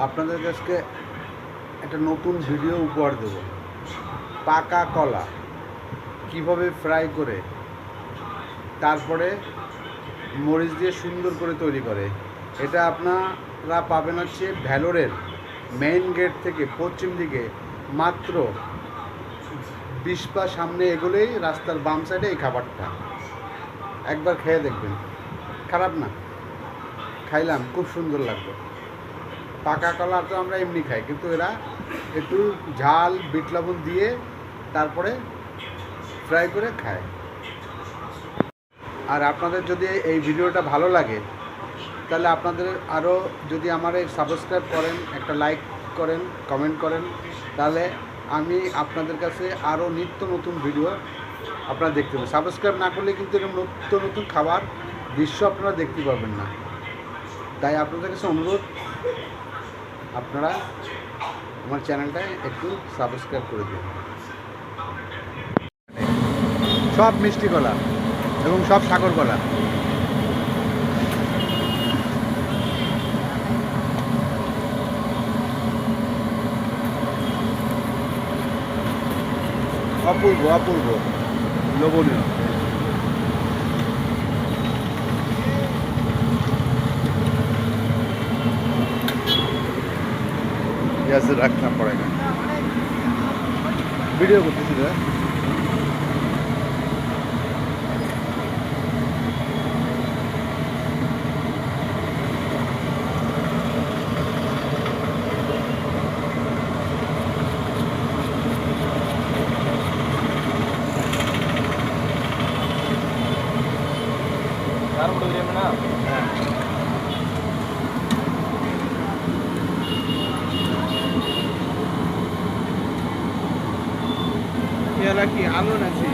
আপনাদের কাছে একটা নতুন ভিডিও উপহার দেব। পাকা কলা কিভাবে ফ্রাই করে তারপরে মরিচ দিয়ে সুন্দর করে তৈরি করে। এটা আপনারা পাবেন হচ্ছে ভ্যালোরের মেইন গেট থেকে পশ্চিম দিকে মাত্র 20 পা সামনে এগোলেই রাস্তার বাম সাইডে এই খাবারটা একবার খেয়ে দেখবেন, খারাপ না। খাইলাম, খুব সুন্দর লাগলো। পাকা কলা তো আমরা এমনি খাই, কিন্তু এরা একটু ঝাল বিট লবণ দিয়ে তারপরে ফ্রাই করে খায়। আর আপনাদের যদি এই ভিডিওটা ভালো লাগে তাহলে আপনাদের আরও যদি আমার সাবস্ক্রাইব করেন, একটা লাইক করেন, কমেন্ট করেন, তাহলে আমি আপনাদের কাছে আরও নিত্য নতুন ভিডিও আপনারা দেখতে পাবেন। সাবস্ক্রাইব না করলে কিন্তু এরকম নিত্য নতুন খাবার দৃশ্য আপনারা দেখতে পাবেন না। তাই আপনাদের কাছে অনুরোধ, আপনারা আমার চ্যানেলটায় একটু সাবস্ক্রাইব করে দিন। সব মিষ্টি কলা এবং সব সাগর কলা। অপূর্ব অপূর্ব লোভনীয়। ऐसे रखना पड़ेगा। वीडियो করতেছি রে। யார் முடிக்கிறீங்கன்னா याला की आलो नाची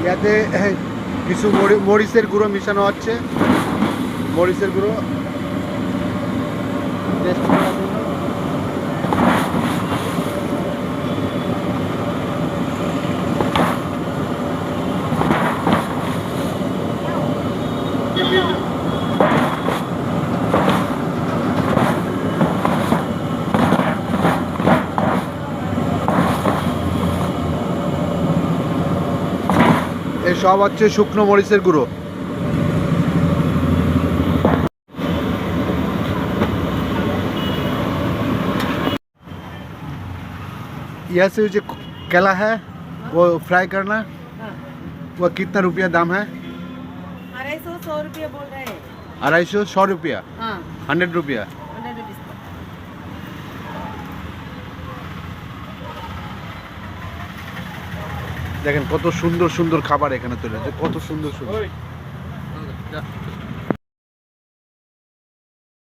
ইয়াতে কিছু মরিচের গুঁড়ো মিশানো হচ্ছে। মরিচের গুঁড়ো টেস্ট করার জন্য। এই সব হচ্ছে শুকনো মরিচের গুঁড়ো। यहाँ से जो केला है वो फ्राई करना, वो कितना रुपया दाम है? 250 रुपया बोल रहे हैं। 250 100 रुपया, हाँ 100 रुपया। 100 रुपीस का। দেখেন কত সুন্দর সুন্দর খাবার এখানে তৈরি হচ্ছে, কত সুন্দর সুন্দর।